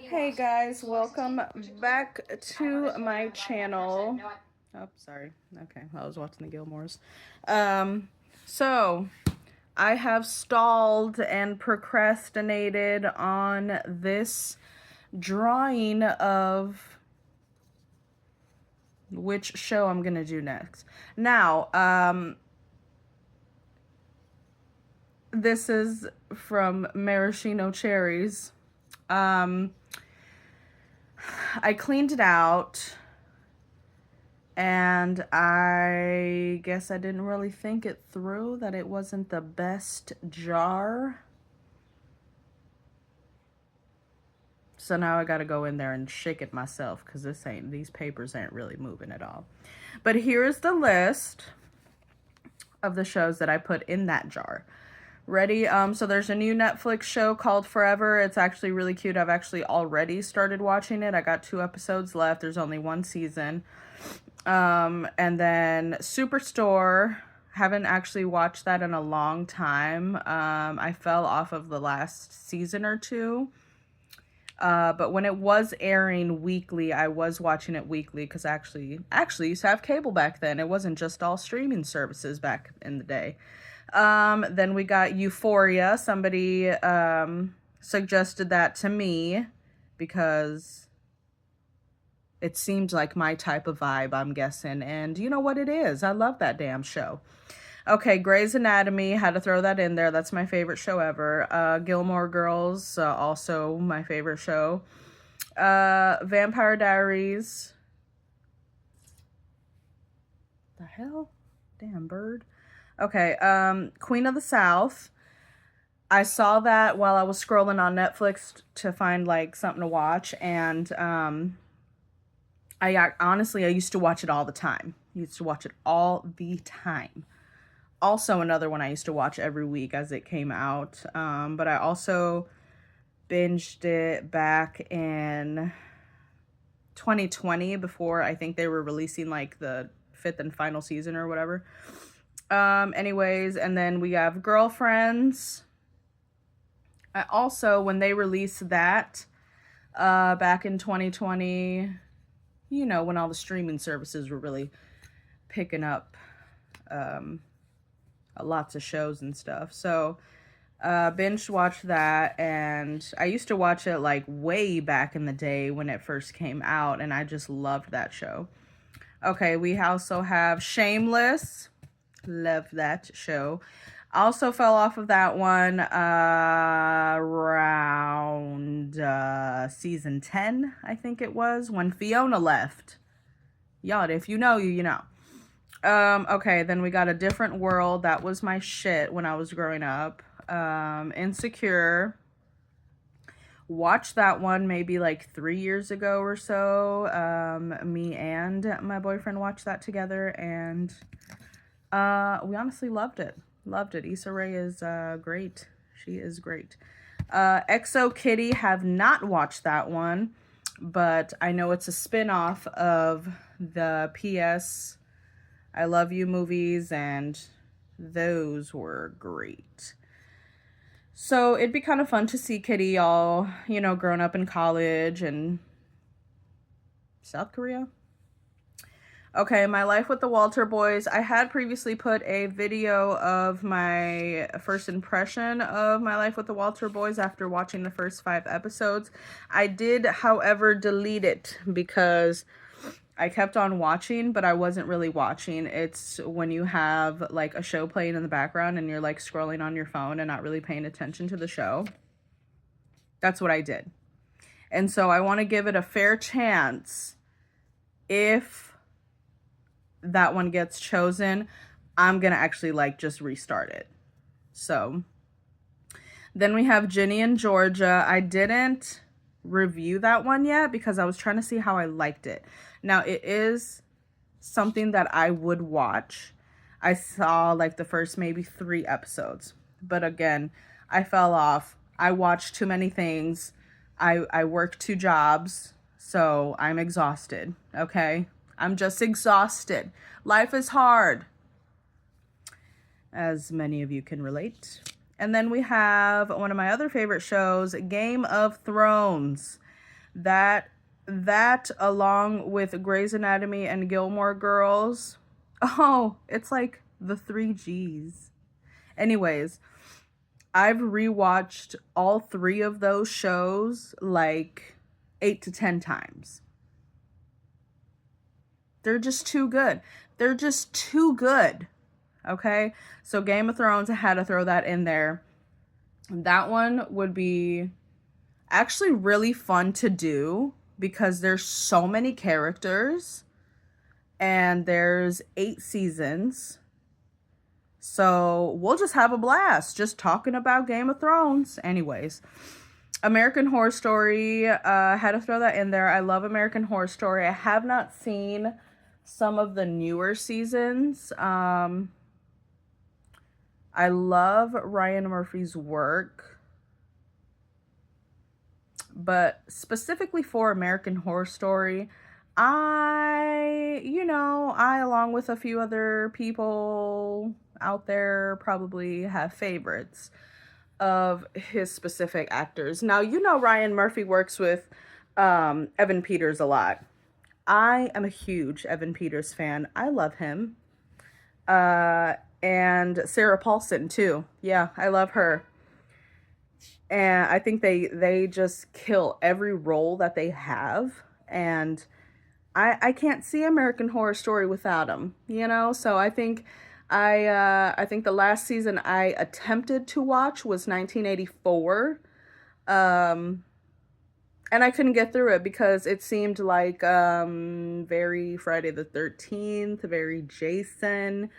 Hey guys, welcome back to my channel. Oh, sorry. Okay, I was watching the Gilmores. So I have stalled and procrastinated on this drawing of which show I'm gonna do next. Now, this is from Maraschino Cherries. I cleaned it out, and I guess I didn't really think it through that it wasn't the best jar. So now I gotta go in there and shake it myself because these papers ain't really moving at all. But here's the list of the shows that I put in that jar. Ready? So there's a new Netflix show called Forever. It's actually really cute. I've actually already started watching it. I got 2 episodes left. There's only 1 season. And then Superstore. Haven't actually watched that in a long time. I fell off of the last season or 2. But when it was airing weekly, I was watching it weekly because actually used to have cable back then. It wasn't just all streaming services back in the day. Then we got Euphoria. Somebody suggested that to me because it seemed like my type of vibe, I'm guessing. And you know what it is? I love that damn show. Okay, Grey's Anatomy, had to throw that in there. That's my favorite show ever. Gilmore Girls, also my favorite show. Vampire Diaries. The hell? Damn bird. Okay, Queen of the South. I saw that while I was scrolling on Netflix to find like something to watch, and I used to watch it all the time. Also another one I used to watch every week as it came out. But I also binged it back in 2020 before I think they were releasing like the 5th and final season or whatever. Anyways, and then we have Girlfriends. I also, when they released that back in 2020, you know, when all the streaming services were really picking up lots of shows and stuff. So binge watched that, and I used to watch it like way back in the day when it first came out, and I just loved that show. Okay, we also have Shameless. Love that show. Also fell off of that one around season 10, I think it was, when Fiona left. Y'all, if you know, you know. Okay, then we got A Different World. That was my shit when I was growing up. Insecure. Watched that one maybe like 3 years ago or so. Me and my boyfriend watched that together, and we honestly loved it. Issa Rae is great. She is great. XO Kitty, have not watched that one, but I know it's a spin-off of the PS I Love You movies, and those were great. So it'd be kind of fun to see Kitty all, you know, grown up in college and South Korea. Okay, My Life with the Walter Boys. I had previously put a video of my first impression of My Life with the Walter Boys after watching the first 5 episodes. I did, however, delete it because I kept on watching, but I wasn't really watching. It's when you have like a show playing in the background and you're like scrolling on your phone and not really paying attention to the show. That's what I did. And so I want to give it a fair chance. If that one gets chosen, I'm gonna actually like just restart it. So then we have Ginny and Georgia. I didn't review that one yet because I was trying to see how I liked it. Now it is something that I would watch. I saw like the first maybe 3 episodes, but again, I fell off. I watched too many things. I work 2 jobs, so I'm exhausted. Okay, I'm just exhausted. Life is hard, as many of you can relate. And then we have one of my other favorite shows, Game of Thrones. That along with Grey's Anatomy and Gilmore Girls. Oh, it's like the 3 Gs. Anyways, I've rewatched all 3 of those shows like 8 to 10 times. They're just too good. They're just too good. Okay? So Game of Thrones, I had to throw that in there. That one would be actually really fun to do because there's so many characters and there's 8 seasons. So we'll just have a blast just talking about Game of Thrones. Anyways, American Horror Story, had to throw that in there. I love American Horror Story. I have not seen some of the newer seasons. I love Ryan Murphy's work, but specifically for American Horror Story, I along with a few other people out there probably have favorites of his specific actors. Now, Ryan Murphy works with Evan Peters a lot. I am a huge Evan Peters fan. I love him. And Sarah Paulson too. Yeah, I love her. And I think they just kill every role that they have. And I can't see American Horror Story without them, So I think I think the last season I attempted to watch was 1984. And I couldn't get through it because it seemed like very Friday the 13th, very Jason,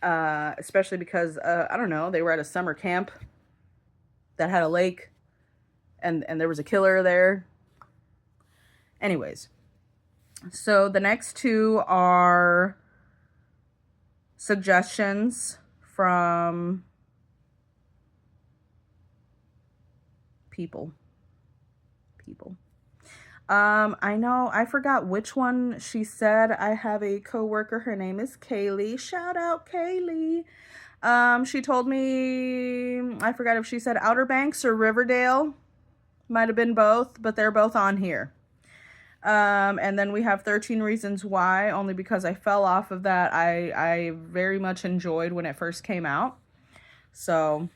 especially because I don't know, they were at a summer camp that had a lake and there was a killer there. Anyways, so the next 2 are suggestions from people. I know I forgot which one she said. I have a coworker, her name is Kaylee. Shout out Kaylee. She told me, I forgot if she said Outer Banks or Riverdale. Might have been both, but they're both on here. And then we have 13 Reasons Why, only because I fell off of that. I very much enjoyed when it first came out. So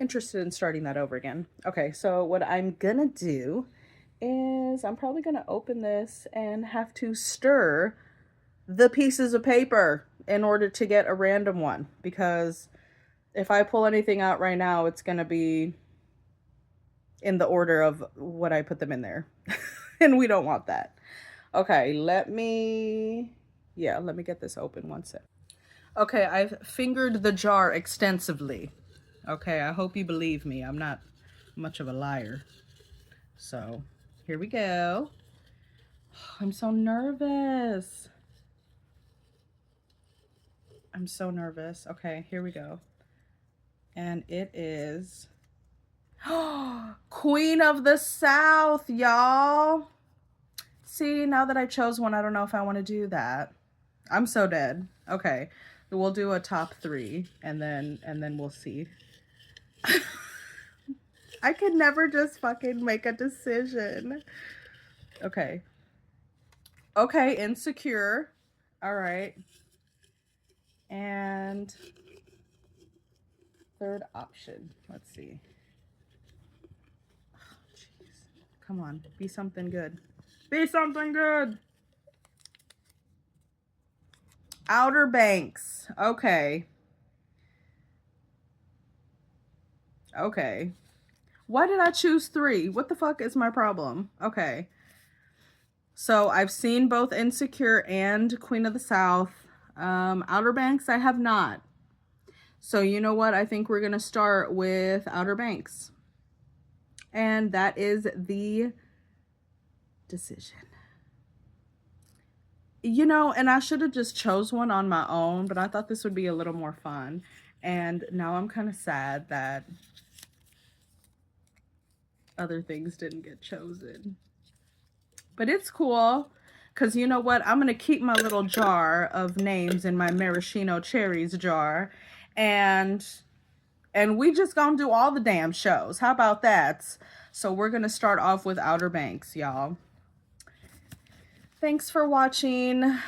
interested in starting that over again. Okay, so what I'm gonna do is I'm probably gonna open this and have to stir the pieces of paper in order to get a random one, because if I pull anything out right now, it's gonna be in the order of what I put them in there. And we don't want that. Okay, let me get this open one sec. Okay, I've fingered the jar extensively. Okay, I hope you believe me. I'm not much of a liar. So, here we go. I'm so nervous. I'm so nervous. Okay, here we go. And it is Queen of the South, y'all. See, now that I chose one, I don't know if I want to do that. I'm so dead. Okay, we'll do a top 3 and then we'll see. I could never just fucking make a decision. Okay. Okay, Insecure. All right. And third option. Let's see. Oh, jeez. Come on. Be something good. Be something good. Outer Banks. Okay. Okay. Why did I choose 3? What the fuck is my problem? Okay. So I've seen both Insecure and Queen of the South. Outer Banks, I have not. So you know what? I think we're going to start with Outer Banks. And that is the decision. And I should have just chose one on my own, but I thought this would be a little more fun. And now I'm kind of sad that other things didn't get chosen. But it's cool, because you know what? I'm going to keep my little jar of names in my maraschino cherries jar. And And we just gonna do all the damn shows. How about that? So we're gonna start off with Outer Banks, y'all. Thanks for watching.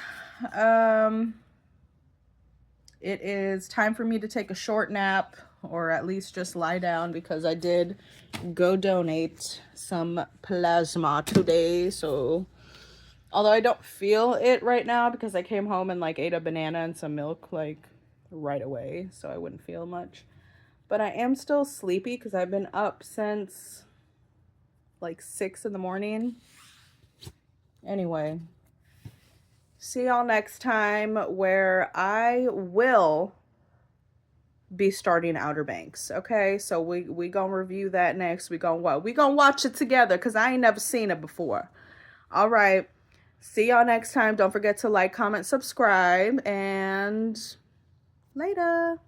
It is time for me to take a short nap, or at least just lie down, because I did go donate some plasma today. So although I don't feel it right now because I came home and like ate a banana and some milk like right away, so I wouldn't feel much. But I am still sleepy because I've been up since like 6 in the morning. Anyway, see y'all next time, where I will be starting Outer Banks. Okay, so we gonna review that next. We gonna watch it together because I ain't never seen it before. All right, see y'all next time. Don't forget to like, comment, subscribe, and later.